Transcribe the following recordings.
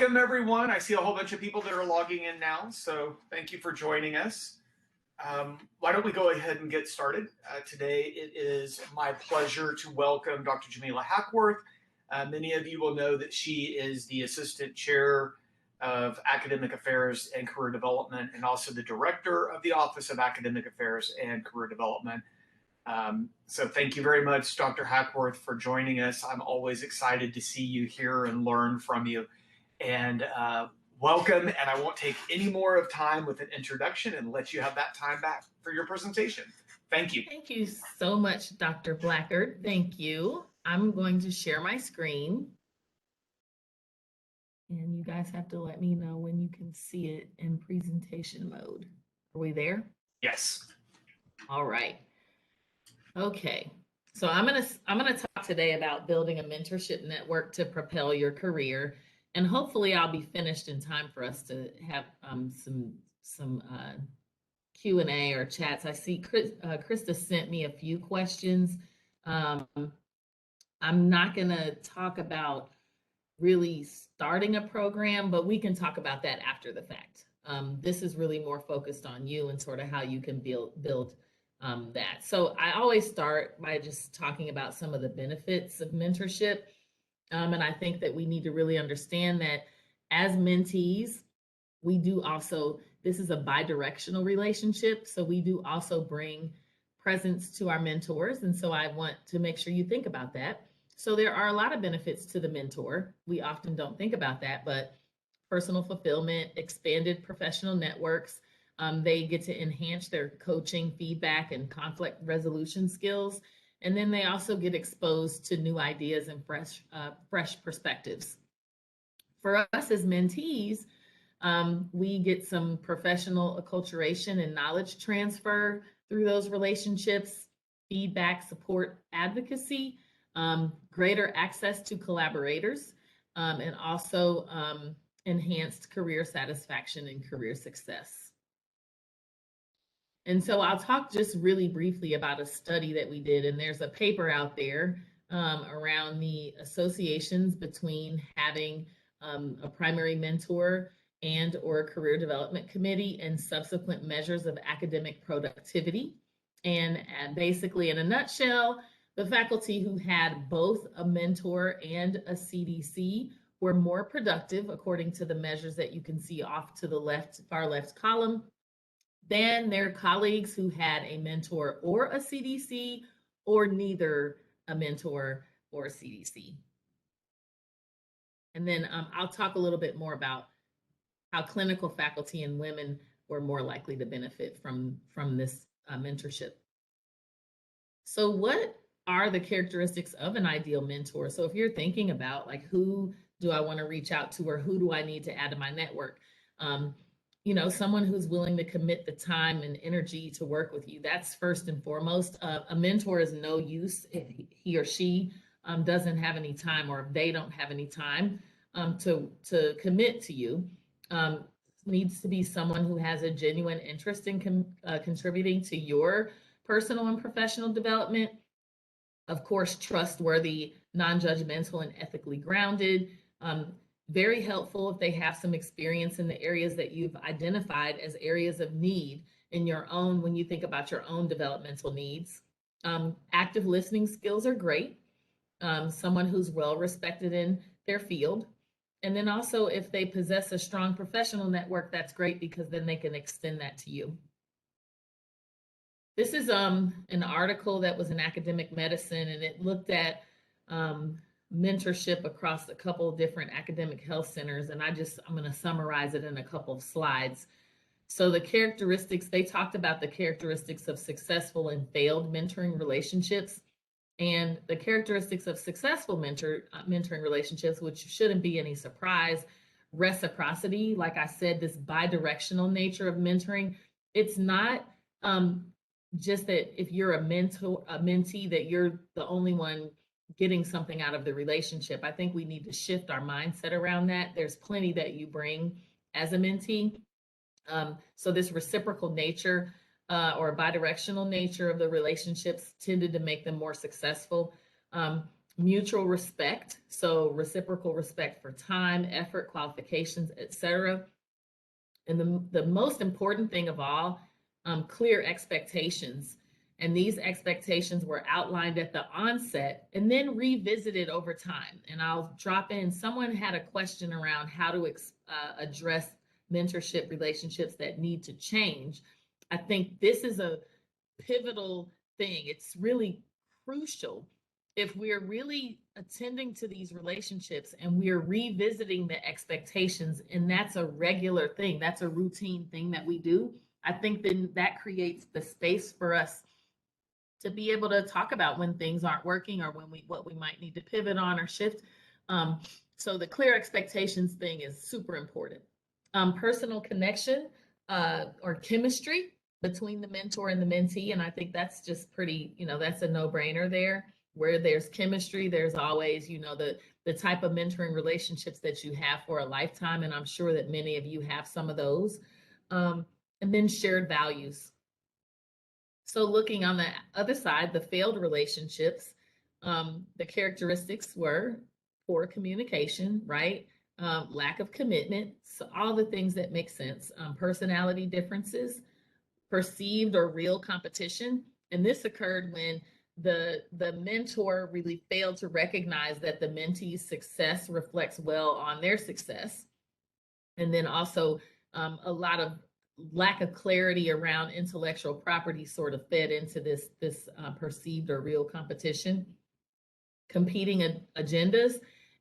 welcome everyone. I see a whole bunch of people that are logging in now, so thank you for joining us. Why don't we go ahead and get started? Today it is my pleasure to welcome Dr. Jamilah Hackworth. Many of you will know that she is the Assistant Chair of Academic Affairs and Career Development and also the Director of the Office of Academic Affairs and Career Development. So thank you very much, Dr. Hackworth, for joining us. I'm always excited to see you here and learn from you. And welcome, and I won't take any more of time with an introduction and let you have that time back for your presentation. Thank you. Thank you so much, Dr. Blackard. Thank you. I'm going to share my screen. And you guys have to let me know when you can see it in presentation mode. Are we there? Yes. All right. Okay. So I'm gonna talk today about building a mentorship network to propel your career. And hopefully I'll be finished in time for us to have some Q&A or chats. I see Krista sent me a few questions. I'm not going to talk about really starting a program, but we can talk about that after the fact. This is really more focused on you and sort of how you can build that. So I always start by just talking about some of the benefits of mentorship. And I think that we need to really understand that as mentees, we do also, this is a bi-directional relationship. So we do also bring presence to our mentors. And so I want to make sure you think about that. So there are a lot of benefits to the mentor. We often don't think about that, but personal fulfillment, expanded professional networks, they get to enhance their coaching, feedback, and conflict resolution skills. And then they also get exposed to new ideas and fresh perspectives. For us as mentees, we get some professional acculturation and knowledge transfer through those relationships, feedback, support, advocacy, greater access to collaborators, and also enhanced career satisfaction and career success. And so I'll talk just really briefly about a study that we did, and there's a paper out there around the associations between having a primary mentor and or a career development committee and subsequent measures of academic productivity. And basically, in a nutshell, the faculty who had both a mentor and a CDC were more productive, according to the measures that you can see off to the left, far left column, than their colleagues who had a mentor or a CDC or neither a mentor or a CDC. And then I'll talk a little bit more about how clinical faculty and women were more likely to benefit from this mentorship. So what are the characteristics of an ideal mentor? So if you're thinking about like, who do I want to reach out to, or who do I need to add to my network? You know, someone who's willing to commit the time and energy to work with you. That's first and foremost. A mentor is no use if he or she doesn't have any time, or if they don't have any time to commit to you. Needs to be someone who has a genuine interest in contributing to your personal and professional development. Of course, trustworthy, non-judgmental, and ethically grounded. Very helpful if they have some experience in the areas that you've identified as areas of need in your own, when you think about your own developmental needs. Active listening skills are great. Someone who's well respected in their field. And then also if they possess a strong professional network, that's great because then they can extend that to you. This is an article that was in Academic Medicine, and it looked at mentorship across a couple of different academic health centers. And I'm going to summarize it in a couple of slides. So the characteristics, they talked about the characteristics of successful and failed mentoring relationships, and the characteristics of successful mentoring relationships, which shouldn't be any surprise. Reciprocity, like I said, this bi-directional nature of mentoring. It's not just that if you're a mentee, that you're the only one getting something out of the relationship. I think we need to shift our mindset around that. There's plenty that you bring as a mentee. So this reciprocal nature or bidirectional nature of the relationships tended to make them more successful. mutual respect, so reciprocal respect for time, effort, qualifications, etc. And the most important thing of all, clear expectations. And these expectations were outlined at the onset and then revisited over time. And I'll drop in, someone had a question around how to address mentorship relationships that need to change. I think this is a pivotal thing. It's really crucial if we're really attending to these relationships and we're revisiting the expectations, and that's a regular thing, that's a routine thing that we do. I think then that creates the space for us to be able to talk about when things aren't working or when what we might need to pivot on or shift. So the clear expectations thing is super important. Personal connection or chemistry between the mentor and the mentee. And I think that's just pretty, that's a no-brainer there. Where there's chemistry, there's always, the type of mentoring relationships that you have for a lifetime. And I'm sure that many of you have some of those. And then shared values. So looking on the other side, the failed relationships, the characteristics were poor communication, right? Lack of commitment, so all the things that make sense, personality differences, perceived or real competition. And this occurred when the mentor really failed to recognize that the mentee's success reflects well on their success. And then also a lot of lack of clarity around intellectual property sort of fed into this perceived or real competition, competing agendas,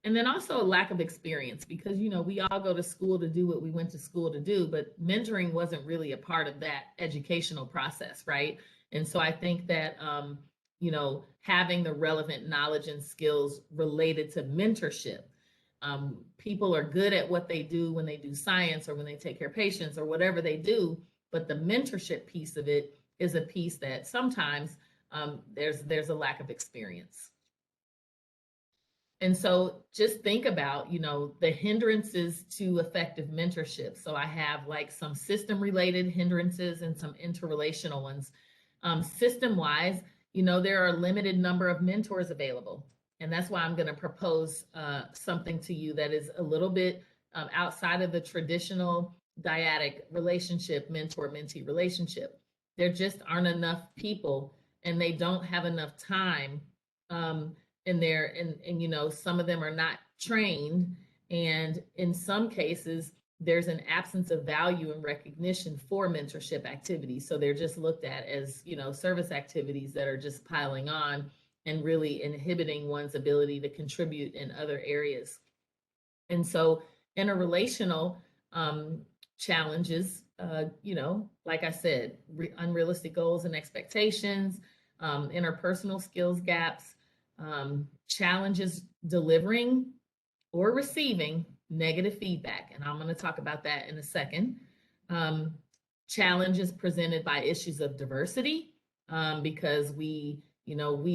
and then also a lack of experience, because we all go to school to do what we went to school to do, but mentoring wasn't really a part of that educational process, right? And so I think that having the relevant knowledge and skills related to mentorship. People are good at what they do when they do science or when they take care of patients or whatever they do, but the mentorship piece of it is a piece that sometimes there's a lack of experience. And so just think about, the hindrances to effective mentorship. So I have like some system related hindrances and some interrelational ones. System wise, there are a limited number of mentors available. And that's why I'm going to propose something to you that is a little bit outside of the traditional dyadic relationship, mentor-mentee relationship. There just aren't enough people, and they don't have enough time in there. And some of them are not trained. And in some cases, there's an absence of value and recognition for mentorship activities. So they're just looked at as, service activities that are just piling on and really inhibiting one's ability to contribute in other areas. And so interrelational challenges, like I said, unrealistic goals and expectations, interpersonal skills gaps, challenges delivering or receiving negative feedback. And I'm going to talk about that in a second. Challenges presented by issues of diversity, because we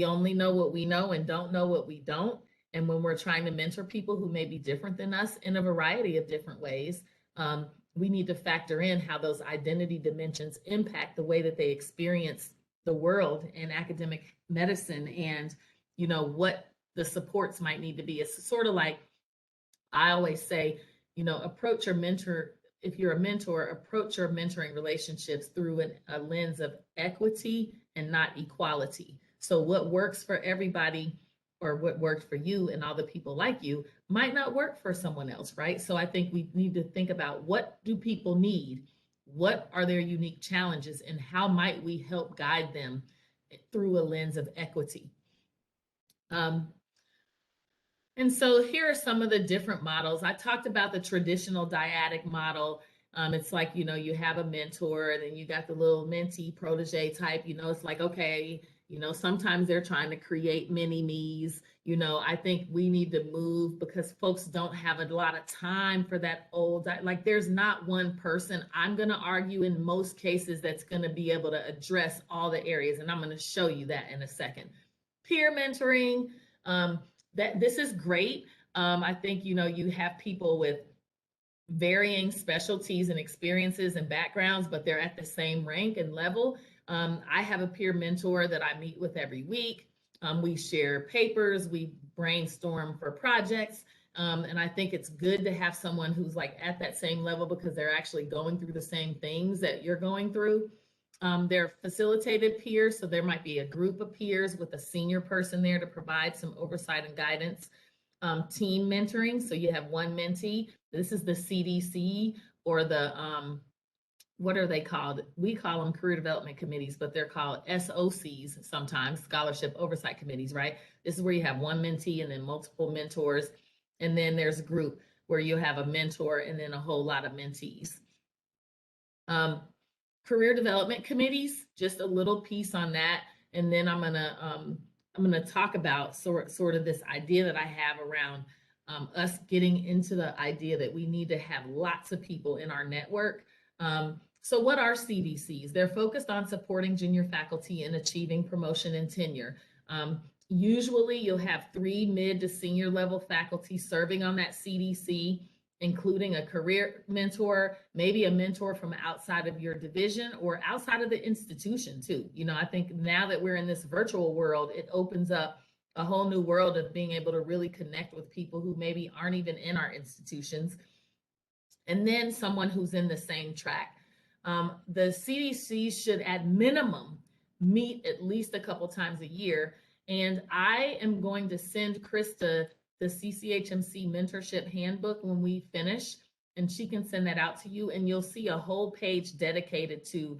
only know what we know and don't know what we don't. And when we're trying to mentor people who may be different than us in a variety of different ways, we need to factor in how those identity dimensions impact the way that they experience the world in academic medicine, and what the supports might need to be. It's sort of like I always say, approach your mentor. If you're a mentor, approach your mentoring relationships through a lens of equity and not equality. So what works for everybody, or what worked for you and all the people like you, might not work for someone else, right? So I think we need to think about, what do people need? What are their unique challenges, and how might we help guide them through a lens of equity? And so here are some of the different models. I talked about the traditional dyadic model. It's like, you have a mentor, and then you got the little mentee protege type. It's like, okay, sometimes they're trying to create mini me's. I think we need to move, because folks don't have a lot of time for that like there's not one person, I'm going to argue, in most cases, that's going to be able to address all the areas. And I'm going to show you that in a second. Peer mentoring. That this is great. I think, you have people with varying specialties and experiences and backgrounds, but they're at the same rank and level. I have a peer mentor that I meet with every week. We share papers, we brainstorm for projects. And I think it's good to have someone who's like at that same level because they're actually going through the same things that you're going through. They're facilitated peers, so there might be a group of peers with a senior person there to provide some oversight and guidance. Team mentoring, so you have one mentee. This is the CDC or the what are they called? We call them career development committees, but they're called SOCs sometimes, scholarship oversight committees, right? This is where you have one mentee and then multiple mentors. And then there's a group where you have a mentor and then a whole lot of mentees. Career development committees, just a little piece on that. And then I'm gonna talk about sort of this idea that I have around us getting into the idea that we need to have lots of people in our network. So what are CDCs? They're focused on supporting junior faculty in achieving promotion and tenure. Usually you'll have 3 mid to senior level faculty serving on that CDC, including a career mentor, maybe a mentor from outside of your division or outside of the institution too. You know, I think now that we're in this virtual world, it opens up a whole new world of being able to really connect with people who maybe aren't even in our institutions. And then someone who's in the same track. The CDC should at minimum meet at least a couple times a year. And I am going to send Krista the CCHMC mentorship handbook when we finish, and she can send that out to you, and you'll see a whole page dedicated to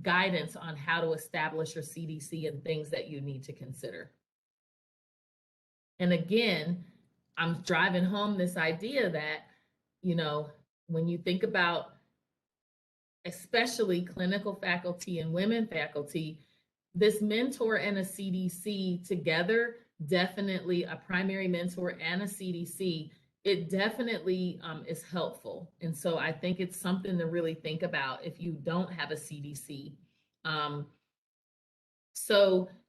guidance on how to establish your CDC and things that you need to consider. And again, I'm driving home this idea that, you know, when you think about especially clinical faculty and women faculty, this mentor and a CDC together, definitely a primary mentor and a CDC, it definitely is helpful. And so I think it's something to really think about if you don't have a CDC.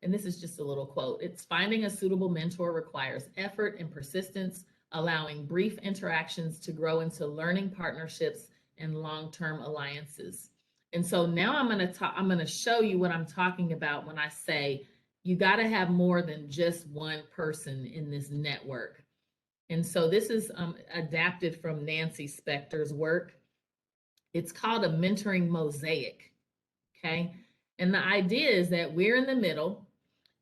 And this is just a little quote, it's finding a suitable mentor requires effort and persistence, allowing brief interactions to grow into learning partnerships and long-term alliances. And so now I'm going to show you what I'm talking about when I say you got to have more than just one person in this network. And so this is adapted from Nancy Spector's work. It's called a mentoring mosaic. Okay. And the idea is that we're in the middle,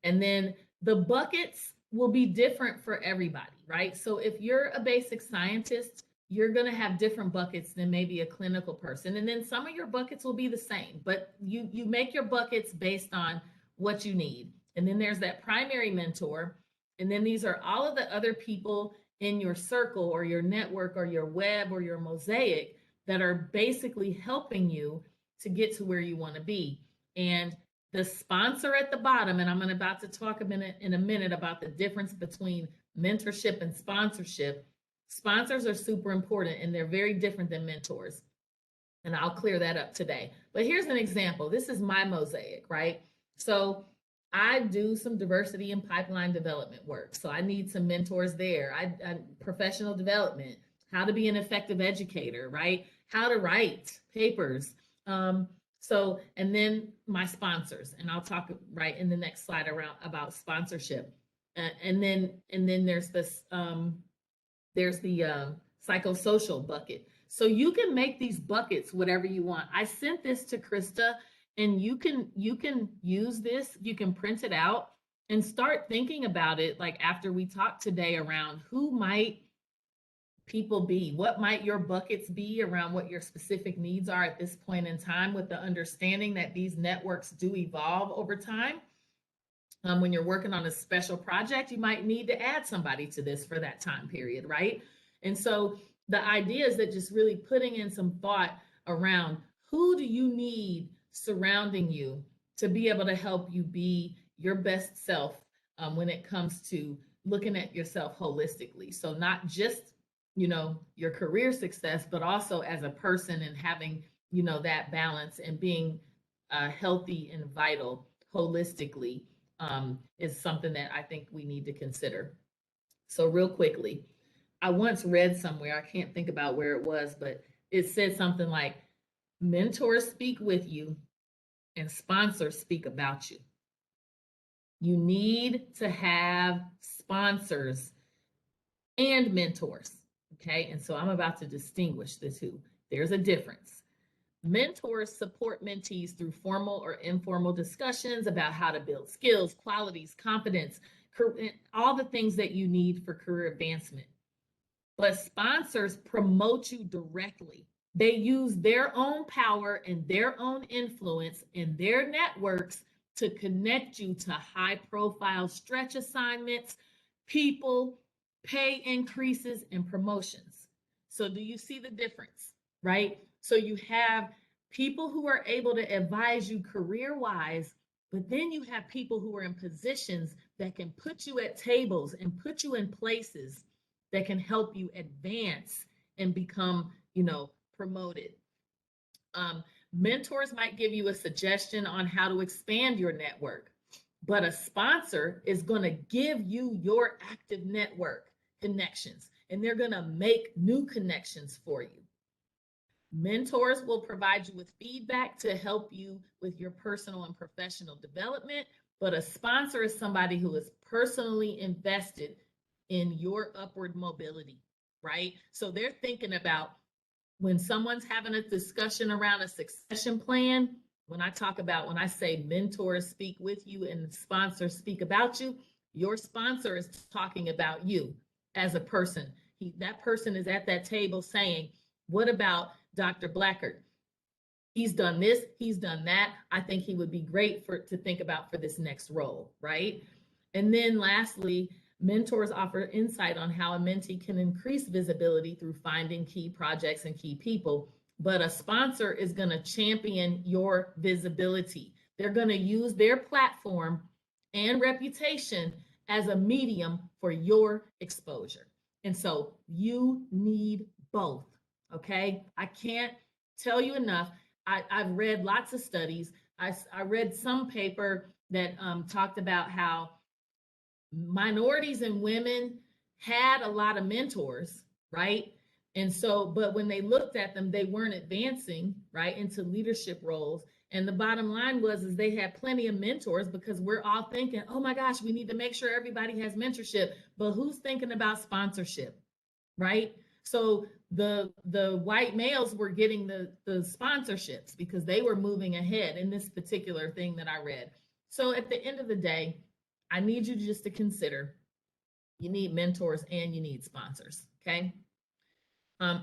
and then the buckets will be different for everybody, right? So if you're a basic scientist, you're going to have different buckets than maybe a clinical person. And then some of your buckets will be the same, but you make your buckets based on what you need. And then there's that primary mentor. And then these are all of the other people in your circle or your network or your web or your mosaic that are basically helping you to get to where you want to be. And the sponsor at the bottom, and I'm about to talk in a minute about the difference between mentorship and sponsorship. Sponsors are super important, and they're very different than mentors. And I'll clear that up today. But here's an example. This is my mosaic, right? So I do some diversity and pipeline development work. So I need some mentors there. I professional development, how to be an effective educator, right? How to write papers. And then my sponsors, and I'll talk right in the next slide about sponsorship. And then there's this, there's the psychosocial bucket. So you can make these buckets whatever you want. I sent this to Krista, and you can use this, you can print it out and start thinking about it like after we talk today around who might people be, what might your buckets be around what your specific needs are at this point in time, with the understanding that these networks do evolve over time. When you're working on a special project, you might need to add somebody to this for that time period, right? And so the idea is that just really putting in some thought around who do you need surrounding you to be able to help you be your best self when it comes to looking at yourself holistically. So not just, you know, your career success, but also as a person and having, you know, that balance and being healthy and vital holistically is something that I think we need to consider. So real quickly, I once read somewhere, I can't think about where it was, but it said something like, mentors speak with you and sponsors speak about you. You need to have sponsors and mentors. Okay. And so I'm about to distinguish the two. There's a difference. Mentors support mentees through formal or informal discussions about how to build skills, qualities, confidence, all the things that you need for career advancement. But sponsors promote you directly. They use their own power and their own influence in their networks to connect you to high profile stretch assignments, people, pay increases, and promotions. So, do you see the difference? Right? So, you have people who are able to advise you career wise, but then you have people who are in positions that can put you at tables and put you in places that can help you advance and become, promoted. Mentors might give you a suggestion on how to expand your network, but a sponsor is going to give you your active network connections, and they're going to make new connections for you. Mentors will provide you with feedback to help you with your personal and professional development, but a sponsor is somebody who is personally invested in your upward mobility, right? So they're thinking about when someone's having a discussion around a succession plan. When I say mentors speak with you and sponsors speak about you, your sponsor is talking about you as a person. That person is at that table saying, what about Dr. Blackard? He's done this, he's done that. I think he would be great to think about for this next role, right? And then lastly, mentors offer insight on how a mentee can increase visibility through finding key projects and key people. But a sponsor is going to champion your visibility. They're going to use their platform and reputation as a medium for your exposure. And so you need both. Okay. I can't tell you enough. I've read lots of studies. I read some paper that talked about how minorities and women had a lot of mentors, right? And so, but when they looked at them, they weren't advancing, right, into leadership roles. And the bottom line is they had plenty of mentors, because we're all thinking, oh my gosh, we need to make sure everybody has mentorship. But who's thinking about sponsorship, right? So the white males were getting the sponsorships because they were moving ahead in this particular thing that I read. So at the end of the day, I need you just to consider you need mentors and you need sponsors. Okay.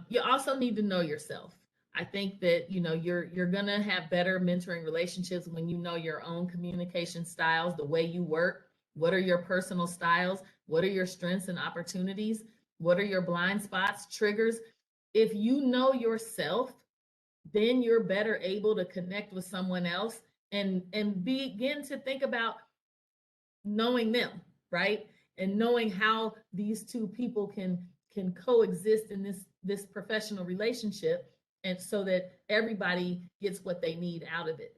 You also need to know yourself. I think that you're gonna have better mentoring relationships when you know your own communication styles, the way you work. What are your personal styles? What are your strengths and opportunities? What are your blind spots, triggers? If you know yourself, then you're better able to connect with someone else and begin to think about knowing them, right? And knowing how these two people can coexist in this professional relationship, and so that everybody gets what they need out of it.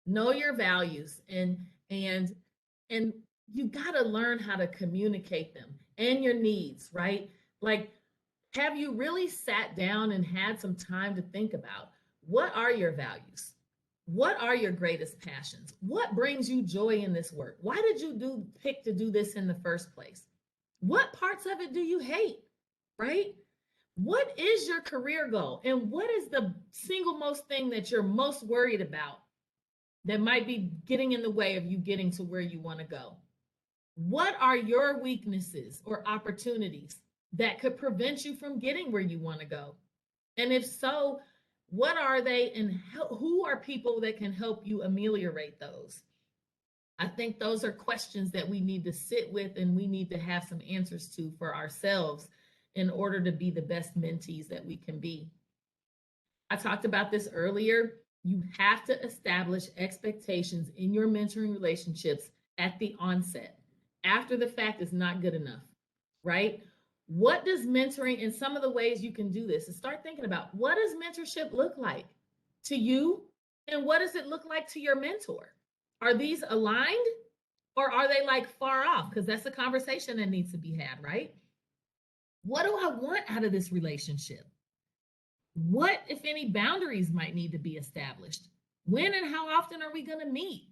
Know your values, and you got to learn how to communicate them and your needs, right? Like, have you really sat down and had some time to think about what are your values? What are your greatest passions? What brings you joy in this work? Why did you pick to do this in the first place? What parts of it do you hate? Right? What is your career goal? And what is the single most thing that you're most worried about that might be getting in the way of you getting to where you want to go? What are your weaknesses or opportunities that could prevent you from getting where you want to go? And if so, what are they, and who are people that can help you ameliorate those? I think those are questions that we need to sit with and we need to have some answers to for ourselves in order to be the best mentees that we can be. I talked about this earlier. You have to establish expectations in your mentoring relationships at the onset. After the fact is not good enough, right? What does mentoring, and some of the ways you can do this is start thinking about, what does mentorship look like to you, and what does it look like to your mentor? Are these aligned, or are they like far off? Because that's a conversation that needs to be had, right? What do I want out of this relationship? What, if any, boundaries might need to be established? When and how often are we going to meet?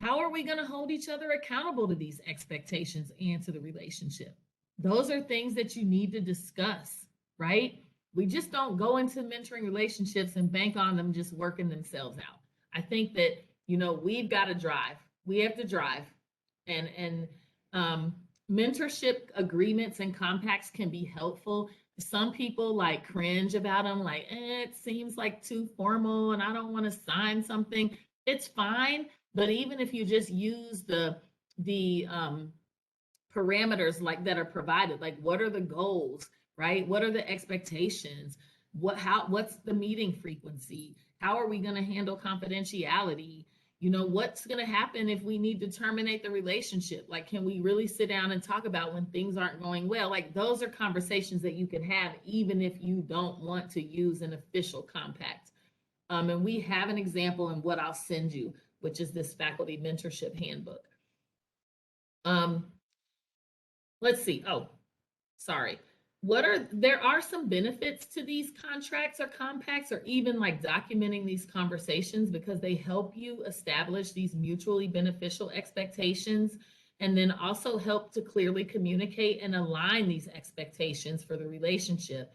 How are we going to hold each other accountable to these expectations and to the relationship? Those are things that you need to discuss, right? We just don't go into mentoring relationships and bank on them just working themselves out. I think that, we've got to drive. We have to drive. And mentorship agreements and compacts can be helpful. Some people like cringe about them, like, it seems like too formal and I don't want to sign something. It's fine. But even if you just use the parameters like that are provided, like what are the goals, right? What are the expectations? What's the meeting frequency? How are we going to handle confidentiality? What's going to happen if we need to terminate the relationship? Like, can we really sit down and talk about when things aren't going well? Like, those are conversations that you can have even if you don't want to use an official compact. And we have an example in what I'll send you, which is this faculty mentorship handbook. Let's see. Oh, sorry. There are some benefits to these contracts or compacts, or even like documenting these conversations, because they help you establish these mutually beneficial expectations, and then also help to clearly communicate and align these expectations for the relationship,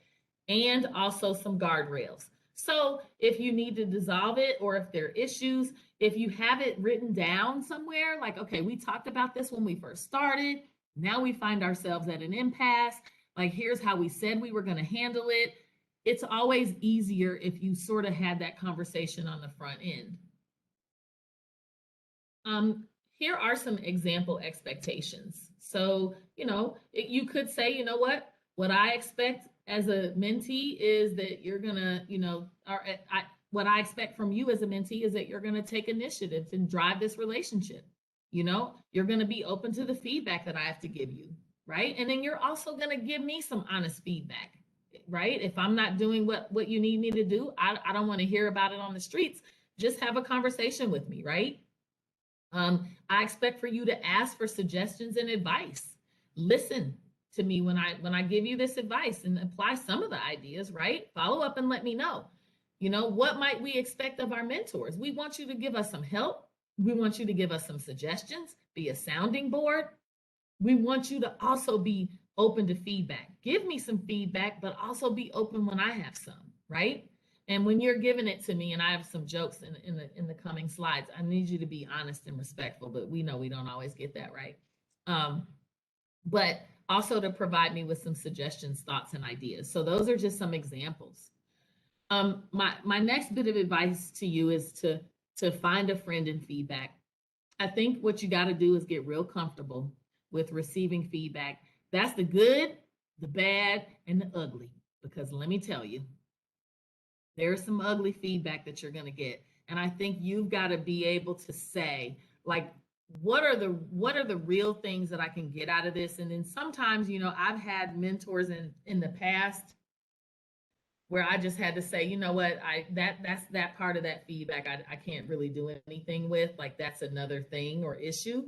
and also some guardrails. So if you need to dissolve it, or if there are issues, if you have it written down somewhere, like, okay, we talked about this when we first started, now we find ourselves at an impasse, like, here's how we said we were going to handle it. It's always easier if you sort of had that conversation on the front end. Here are some example expectations. So, you could say, what I expect as a mentee is that you're going to, what I expect from you as a mentee is that you're going to take initiative and drive this relationship. You're going to be open to the feedback that I have to give you, right? And then you're also going to give me some honest feedback, right? If I'm not doing what you need me to do, I don't want to hear about it on the streets. Just have a conversation with me, right? I expect for you to ask for suggestions and advice. Listen to me when I give you this advice, and apply some of the ideas, right? Follow up and let me know. What might we expect of our mentors? We want you to give us some help. We want you to give us some suggestions, be a sounding board. We want you to also be open to feedback. Give me some feedback, but also be open when I have some, right? And when you're giving it to me, and I have some jokes in the coming slides, I need you to be honest and respectful, but we know we don't always get that right. But also to provide me with some suggestions, thoughts, and ideas. So those are just some examples. My next bit of advice to you is to find a friend in feedback. I think what you got to do is get real comfortable with receiving feedback. That's the good, the bad, and the ugly. Because let me tell you, there's some ugly feedback that you're going to get. And I think you've got to be able to say, like, what are the real things that I can get out of this? And then sometimes, I've had mentors in the past where I just had to say, what, that's that part of that feedback I can't really do anything with. Like, that's another thing or issue.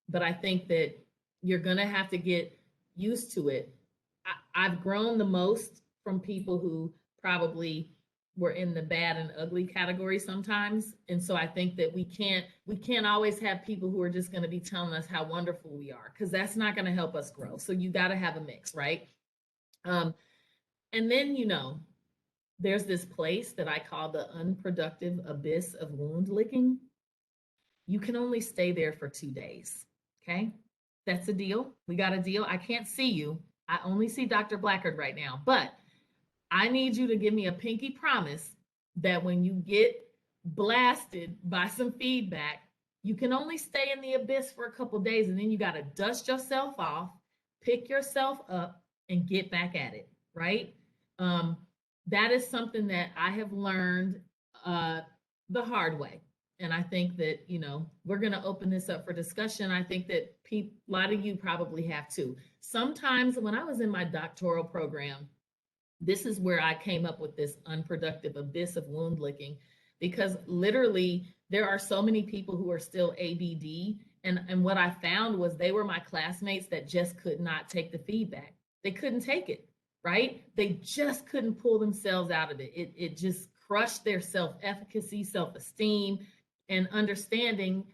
But I think that you're going to have to get used to it. I've grown the most from people who probably were in the bad and ugly category sometimes. And so I think that we can't always have people who are just going to be telling us how wonderful we are, because that's not going to help us grow. So you got to have a mix, right? And then, there's this place that I call the unproductive abyss of wound licking. You can only stay there for 2 days. Okay. That's a deal. We got a deal. I can't see you. I only see Dr. Blackard right now, but I need you to give me a pinky promise that when you get blasted by some feedback, you can only stay in the abyss for a couple days, and then you got to dust yourself off, pick yourself up, and get back at it, right? That is something that I have learned the hard way. And I think that, we're going to open this up for discussion. I think that a lot of you probably have too. Sometimes when I was in my doctoral program, this is where I came up with this unproductive abyss of wound licking, because literally there are so many people who are still ABD. And what I found was they were my classmates that just could not take the feedback. They couldn't take it, right? They just couldn't pull themselves out of it. It just crushed their self-efficacy, self-esteem. and understanding,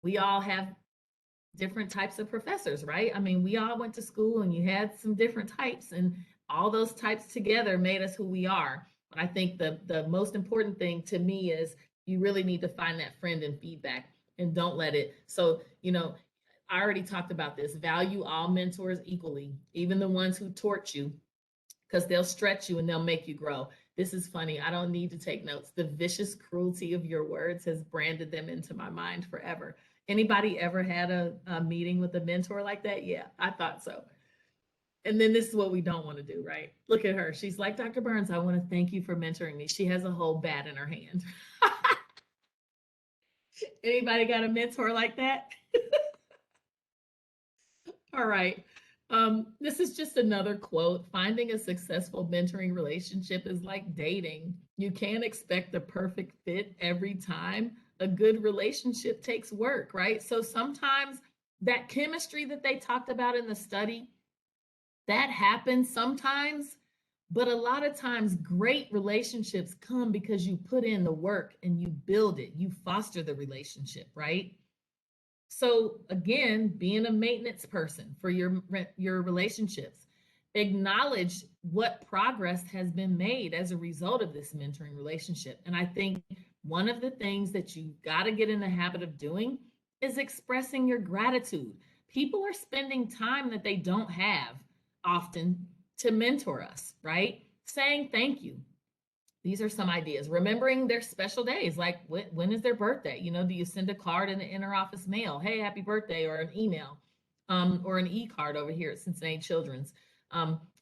we all have different types of professors, right? I mean, we all went to school and you had some different types, and all those types together made us who we are. But I think the most important thing to me is you really need to find that friend and feedback, and don't let it. So, I already talked about this. Value all mentors equally, even the ones who torch you, because they'll stretch you and they'll make you grow. This is funny. I don't need to take notes. The vicious cruelty of your words has branded them into my mind forever. Anybody ever had a meeting with a mentor like that? Yeah, I thought so. And then this is what we don't want to do, right? Look at her. She's like, Dr. Burns, I want to thank you for mentoring me. She has a whole bat in her hand. Anybody got a mentor like that? All right. This is just another quote. Finding a successful mentoring relationship is like dating. You can't expect the perfect fit every time. A good relationship takes work, right? So sometimes that chemistry that they talked about in the study, that happens sometimes, but a lot of times great relationships come because you put in the work and you build it, you foster the relationship, right? So again, being a maintenance person for your relationships, acknowledge what progress has been made as a result of this mentoring relationship. And I think one of the things that you got to get in the habit of doing is expressing your gratitude. People are spending time that they don't have often to mentor us, right? Saying thank you. These are some ideas. Remembering their special days, like when is their birthday? Do you send a card in the interoffice mail? Hey, happy birthday, or an email, or an e-card over here at Cincinnati Children's.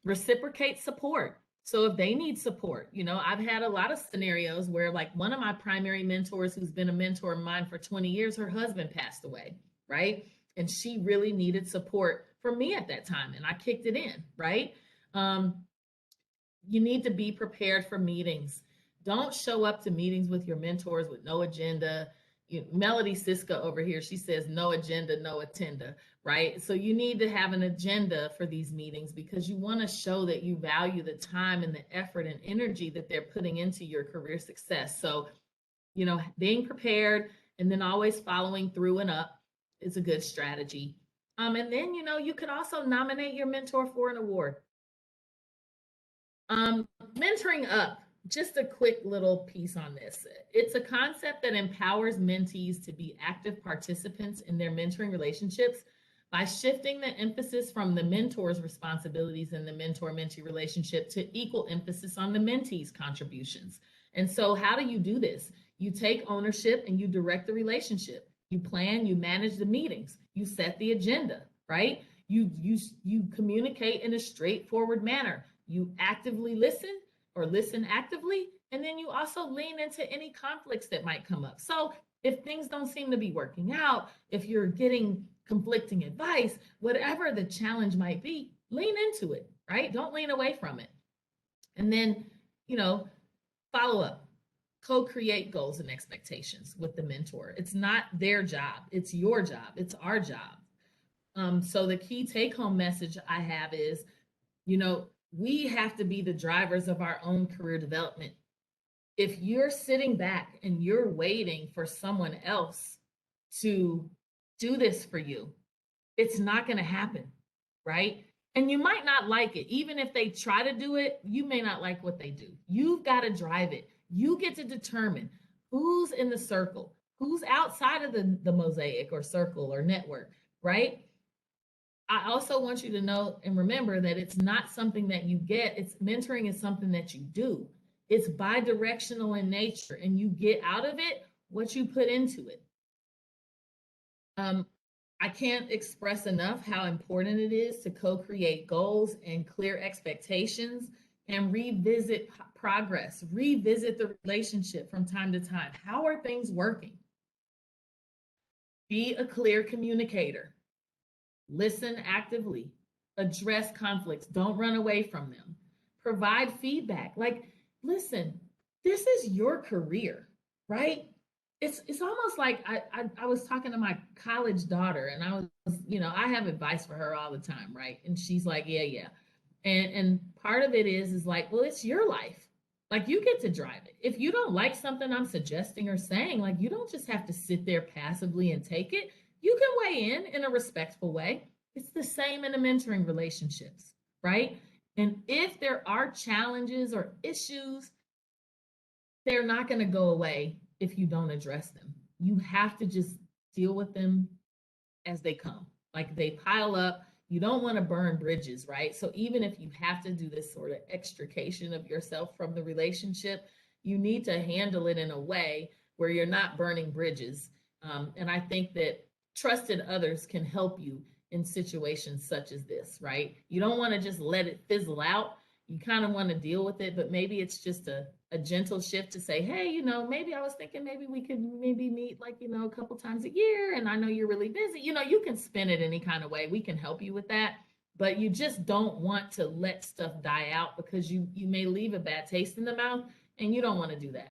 Reciprocate support. So if they need support, I've had a lot of scenarios where, like, one of my primary mentors, who's been a mentor of mine for 20 years, her husband passed away, right? And she really needed support from me at that time, and I kicked it in, right? You need to be prepared for meetings. Don't show up to meetings with your mentors with no agenda. Melody Siska over here, she says no agenda, no attenda, right? So you need to have an agenda for these meetings, because you want to show that you value the time and the effort and energy that they're putting into your career success. So, being prepared and then always following through and up is a good strategy. And then, you could also nominate your mentor for an award. Mentoring up, just a quick little piece on this. It's a concept that empowers mentees to be active participants in their mentoring relationships by shifting the emphasis from the mentor's responsibilities in the mentor-mentee relationship to equal emphasis on the mentee's contributions. And so how do you do this? You take ownership and you direct the relationship. You plan, you manage the meetings, you set the agenda, right? You communicate in a straightforward manner. You actively listen, or listen actively, and then you also lean into any conflicts that might come up. So if things don't seem to be working out, if you're getting conflicting advice, whatever the challenge might be, lean into it, right? Don't lean away from it. And then, follow up, co-create goals and expectations with the mentor. It's not their job, it's your job, it's our job. So the key take-home message I have is, we have to be the drivers of our own career development. If you're sitting back and you're waiting for someone else to do this for you, it's not going to happen, right? And you might not like it. Even if they try to do it, you may not like what they do. You've got to drive it. You get to determine who's in the circle, who's outside of the mosaic or circle or network, right? I also want you to know and remember that it's not something that you get. It's mentoring is something that you do. It's bi-directional in nature, and you get out of it what you put into it. I can't express enough how important it is to co-create goals and clear expectations and revisit progress, revisit the relationship from time to time. How are things working? Be a clear communicator. Listen actively, address conflicts, don't run away from them, provide feedback. Like, listen, this is your career, right? It's almost like I was talking to my college daughter, and I was, I have advice for her all the time, right? And she's like, yeah. And part of it is like, well, it's your life. Like, you get to drive it. If you don't like something I'm suggesting or saying, like, you don't just have to sit there passively and take it. You can weigh in a respectful way. It's the same in the mentoring relationships, right? And if there are challenges or issues, they're not going to go away if you don't address them. You have to just deal with them as they come. Like, they pile up. You don't want to burn bridges, right? So even if you have to do this sort of extrication of yourself from the relationship, you need to handle it in a way where you're not burning bridges. And I think that trusted others can help you in situations such as this, right? You don't want to just let it fizzle out. You kind of want to deal with it, but maybe it's just a gentle shift to say, hey, maybe I was thinking maybe we could maybe meet, like, a couple times a year. And I know you're really busy. You can spin it any kind of way. We can help you with that. But you just don't want to let stuff die out, because you may leave a bad taste in the mouth, and you don't want to do that.